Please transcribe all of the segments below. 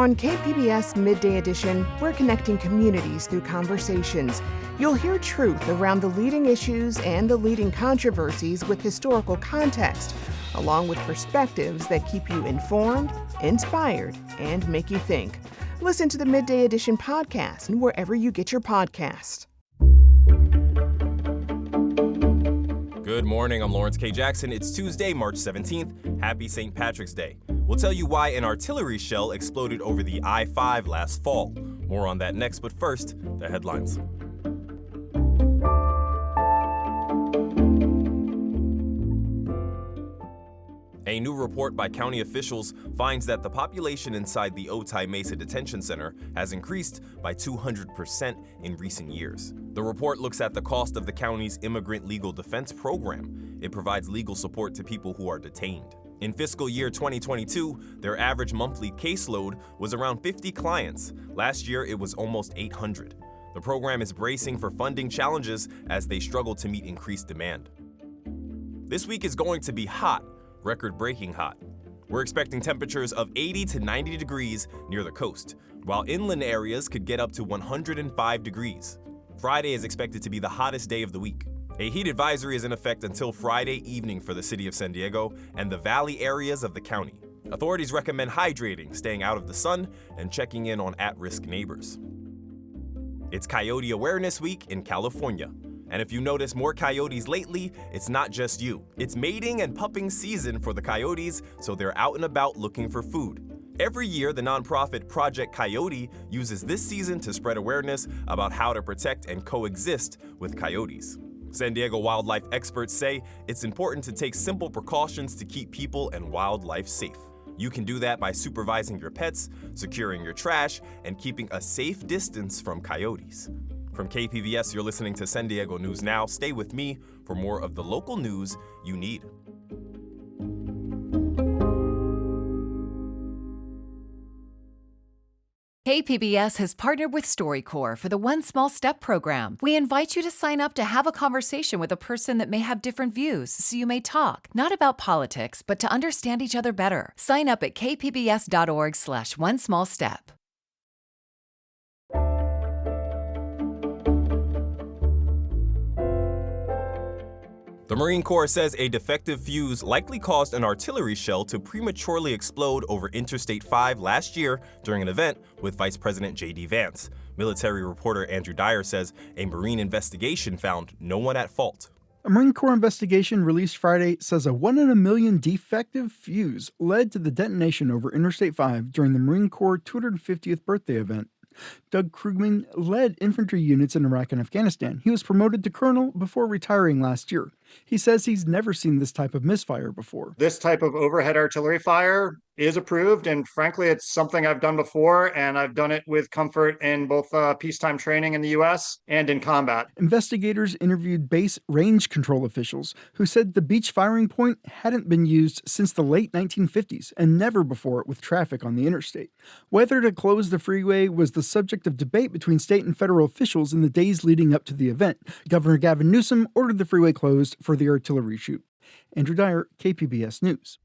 On KPBS Midday Edition, we're connecting communities through conversations. You'll hear truth around the leading issues and the leading controversies with historical context, along with perspectives that keep you informed, inspired, and make you think. Listen to the Midday Edition podcast and wherever you get your podcasts. Good morning, I'm Lawrence K. Jackson. It's Tuesday, March 17th. Happy St. Patrick's Day. We'll tell you why an artillery shell exploded over the I-5 last fall. More on that next, but first, the headlines. A new report by county officials finds that the population inside the Otay Mesa Detention Center has increased by 200% in recent years. The report looks at the cost of the county's Immigrant Legal Defense Program. It provides legal support to people who are detained. In fiscal year 2022, their average monthly caseload was around 50 clients. Last year, it was almost 800. The program is bracing for funding challenges as they struggle to meet increased demand. This week is going to be hot. Record-breaking hot. We're expecting temperatures of 80 to 90 degrees near the coast, while inland areas could get up to 105 degrees. Friday is expected to be the hottest day of the week. A heat advisory is in effect until Friday evening for the city of San Diego and the valley areas of the county. Authorities recommend hydrating, staying out of the sun, and checking in on at-risk neighbors. It's Coyote Awareness Week in California. And if you notice more coyotes lately, it's not just you. It's mating and pupping season for the coyotes, so they're out and about looking for food. Every year, the nonprofit Project Coyote uses this season to spread awareness about how to protect and coexist with coyotes. San Diego wildlife experts say it's important to take simple precautions to keep people and wildlife safe. You can do that by supervising your pets, securing your trash, and keeping a safe distance from coyotes. From KPBS, you're listening to San Diego News Now. Stay with me for more of the local news you need. KPBS has partnered with StoryCorps for the One Small Step program. We invite you to sign up to have a conversation with a person that may have different views, so you may talk, not about politics, but to understand each other better. Sign up at kpbs.org/onesmallstep. The Marine Corps says a defective fuse likely caused an artillery shell to prematurely explode over Interstate 5 last year during an event with Vice President J.D. Vance. Military reporter Andrew Dyer says a Marine investigation found no one at fault. A Marine Corps investigation released Friday says a 1 in a million defective fuse led to the detonation over Interstate 5 during the Marine Corps 250th birthday event. Doug Krugman led infantry units in Iraq and Afghanistan. He was promoted to colonel before retiring last year. He says he's never seen this type of misfire before. This type of overhead artillery fire is approved, and frankly, it's something I've done before, and I've done it with comfort in both peacetime training in the U.S. and in combat. Investigators interviewed base range control officials who said the beach firing point hadn't been used since the late 1950s and never before with traffic on the interstate. Whether to close the freeway was the subject of debate between state and federal officials in the days leading up to the event. Governor Gavin Newsom ordered the freeway closed for the artillery shoot. Andrew Dyer, KPBS News.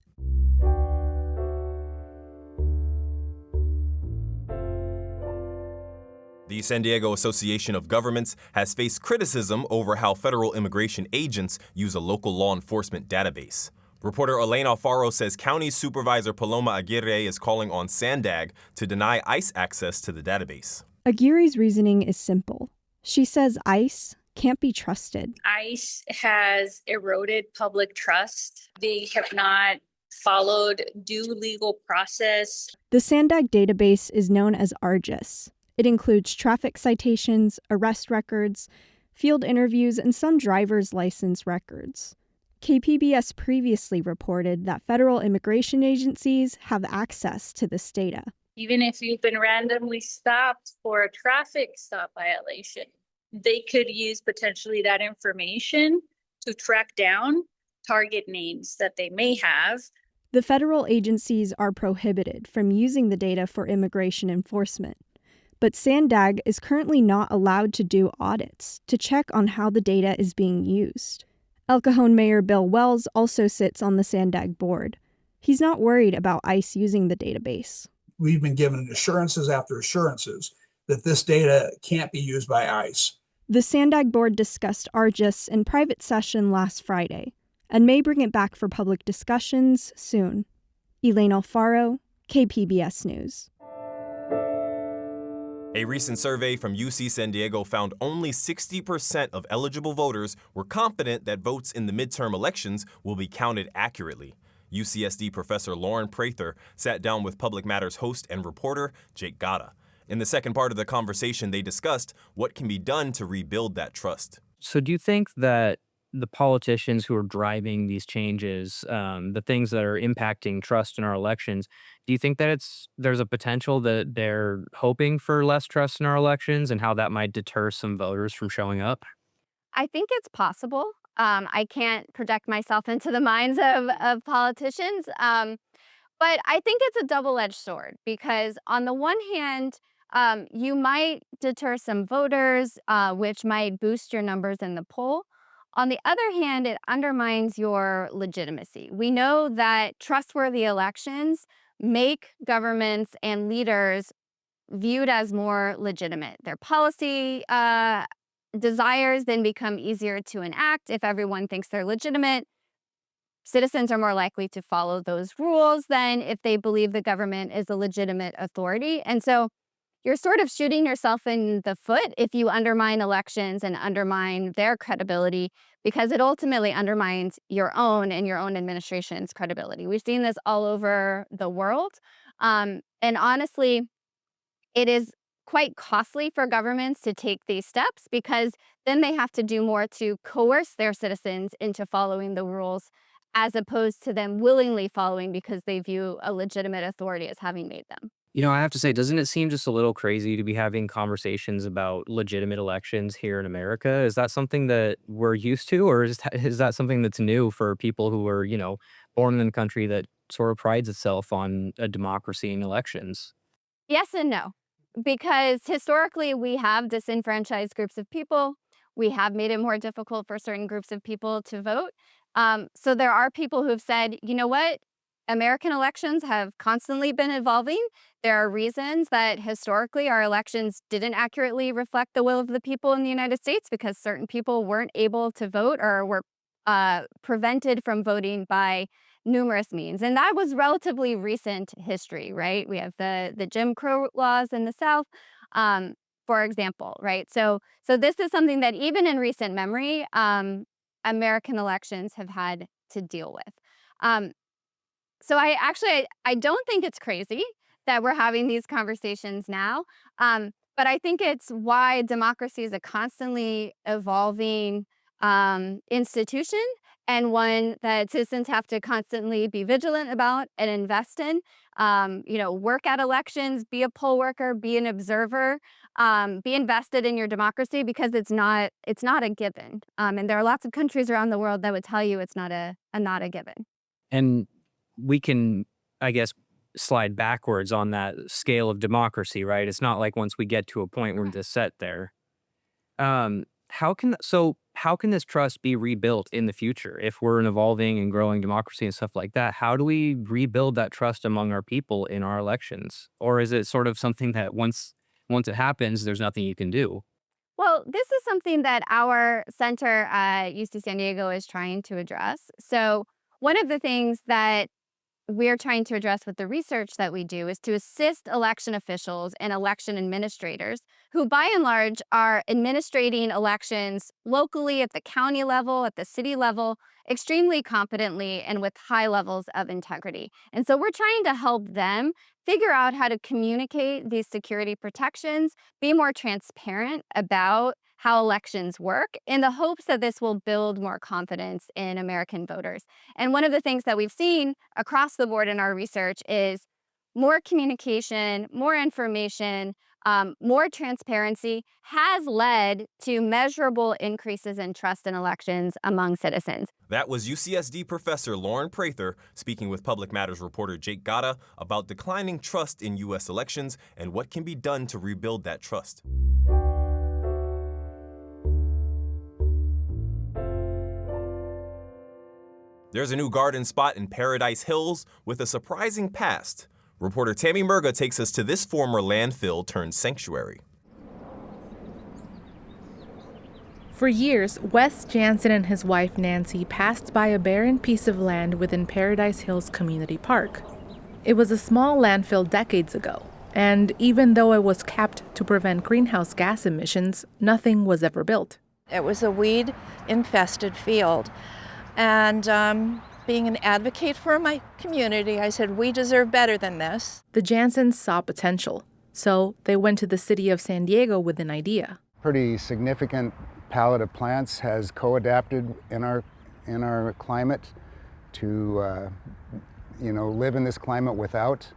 The San Diego Association of Governments has faced criticism over how federal immigration agents use a local law enforcement database. Reporter Elaine Alfaro says County Supervisor Paloma Aguirre is calling on SANDAG to deny ICE access to the database. Aguirre's reasoning is simple. She says ICE can't be trusted. ICE has eroded public trust. They have not followed due legal process. The SANDAG database is known as ARGIS. It includes traffic citations, arrest records, field interviews, and some driver's license records. KPBS previously reported that federal immigration agencies have access to this data. Even if you've been randomly stopped for a traffic stop violation, they could use potentially that information to track down target names that they may have. The federal agencies are prohibited from using the data for immigration enforcement. But SANDAG is currently not allowed to do audits to check on how the data is being used. El Cajon Mayor Bill Wells also sits on the SANDAG board. He's not worried about ICE using the database. we've been given assurances after assurances that this data can't be used by ICE. The SANDAG board discussed ARGIS in private session last Friday and may bring it back for public discussions soon. Elaine Alfaro, KPBS News. A recent survey from UC San Diego found only 60% of eligible voters were confident that votes in the midterm elections will be counted accurately. UCSD professor Lauren Prather sat down with Public Matters host and reporter Jake Gatta. In the second part of the conversation, they discussed what can be done to rebuild that trust. So do you think that the politicians who are driving these changes, the things that are impacting trust in our elections, do you think that there's a potential that they're hoping for less trust in our elections and how that might deter some voters from showing up? I think it's possible. I can't project myself into the minds of politicians, but I think it's a double-edged sword because on the one hand, you might deter some voters, which might boost your numbers in the poll. On the other hand, it undermines your legitimacy. We know that trustworthy elections make governments and leaders viewed as more legitimate. Their policy desires then become easier to enact if everyone thinks they're legitimate. Citizens are more likely to follow those rules than if they believe the government is a legitimate authority. And so you're sort of shooting yourself in the foot if you undermine elections and undermine their credibility, because it ultimately undermines your own and your own administration's credibility. We've seen this all over the world. And honestly, it is quite costly for governments to take these steps because then they have to do more to coerce their citizens into following the rules as opposed to them willingly following because they view a legitimate authority as having made them. You know, I have to say, doesn't it seem just a little crazy to be having conversations about legitimate elections here in America? Is that something that we're used to, or is that something that's new for people who were, born in a country that sort of prides itself on a democracy in elections? Yes and no, because historically we have disenfranchised groups of people. We have made it more difficult for certain groups of people to vote. So there are people who have said, you know what? American elections have constantly been evolving. There are reasons that historically our elections didn't accurately reflect the will of the people in the United States because certain people weren't able to vote or were prevented from voting by numerous means. And that was relatively recent history, right? We have the Jim Crow laws in the South, for example, right? So this is something that even in recent memory, American elections have had to deal with. So I don't think it's crazy that we're having these conversations now, but I think it's why democracy is a constantly evolving institution and one that citizens have to constantly be vigilant about and invest in. Work at elections, be a poll worker, be an observer, be invested in your democracy because it's not a given. And there are lots of countries around the world that would tell you it's not a given. And we can, I guess, slide backwards on that scale of democracy, right? It's not like once we get to a point we're just set there. How can this trust be rebuilt in the future if we're an evolving and growing democracy and stuff like that? How do we rebuild that trust among our people in our elections? Or is it sort of something that once it happens, there's nothing you can do? Well, this is something that our center at UC San Diego is trying to address. So one of the things that we're trying to address with the research that we do is to assist election officials and election administrators who, by and large, are administrating elections locally at the county level, at the city level, extremely competently and with high levels of integrity. And so we're trying to help them figure out how to communicate these security protections, be more transparent about how elections work in the hopes that this will build more confidence in American voters. And one of the things that we've seen across the board in our research is more communication, more information, more transparency has led to measurable increases in trust in elections among citizens. That was UCSD professor Lauren Prather speaking with Public Matters reporter Jake Gatta about declining trust in U.S. elections and what can be done to rebuild that trust. There's a new garden spot in Paradise Hills with a surprising past. Reporter Tammy Murga takes us to this former landfill-turned-sanctuary. For years, Wes Jansen and his wife Nancy passed by a barren piece of land within Paradise Hills Community Park. It was a small landfill decades ago, and even though it was capped to prevent greenhouse gas emissions, nothing was ever built. It was a weed-infested field, and being an advocate for my community, I said, we deserve better than this. The Jansens saw potential, so they went to the city of San Diego with an idea. Pretty significant palette of plants has co-adapted in our climate to live in this climate without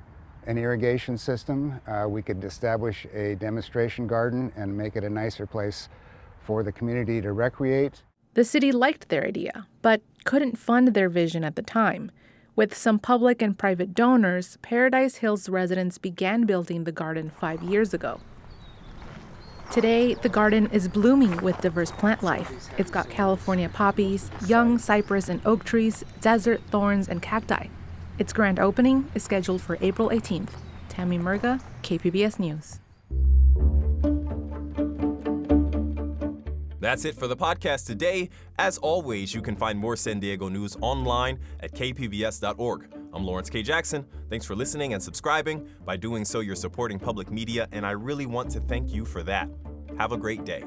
an irrigation system. We could establish a demonstration garden and make it a nicer place for the community to recreate. The city liked their idea, but couldn't fund their vision at the time. With some public and private donors, Paradise Hills residents began building the garden 5 years ago. Today, the garden is blooming with diverse plant life. It's got California poppies, young cypress and oak trees, desert thorns, and cacti. Its grand opening is scheduled for April 18th. Tammy Murga, KPBS News. That's it for the podcast today. As always, you can find more San Diego news online at kpbs.org. I'm Lawrence K. Jackson. Thanks for listening and subscribing. By doing so, you're supporting public media, and I really want to thank you for that. Have a great day.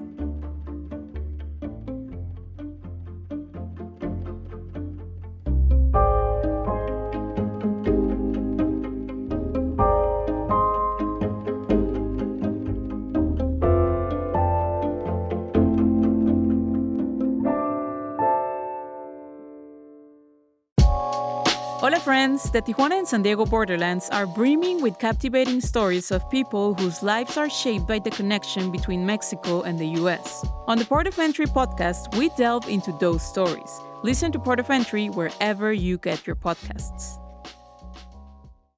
Hola friends, the Tijuana and San Diego borderlands are brimming with captivating stories of people whose lives are shaped by the connection between Mexico and the US. On the Port of Entry podcast, we delve into those stories. Listen to Port of Entry wherever you get your podcasts.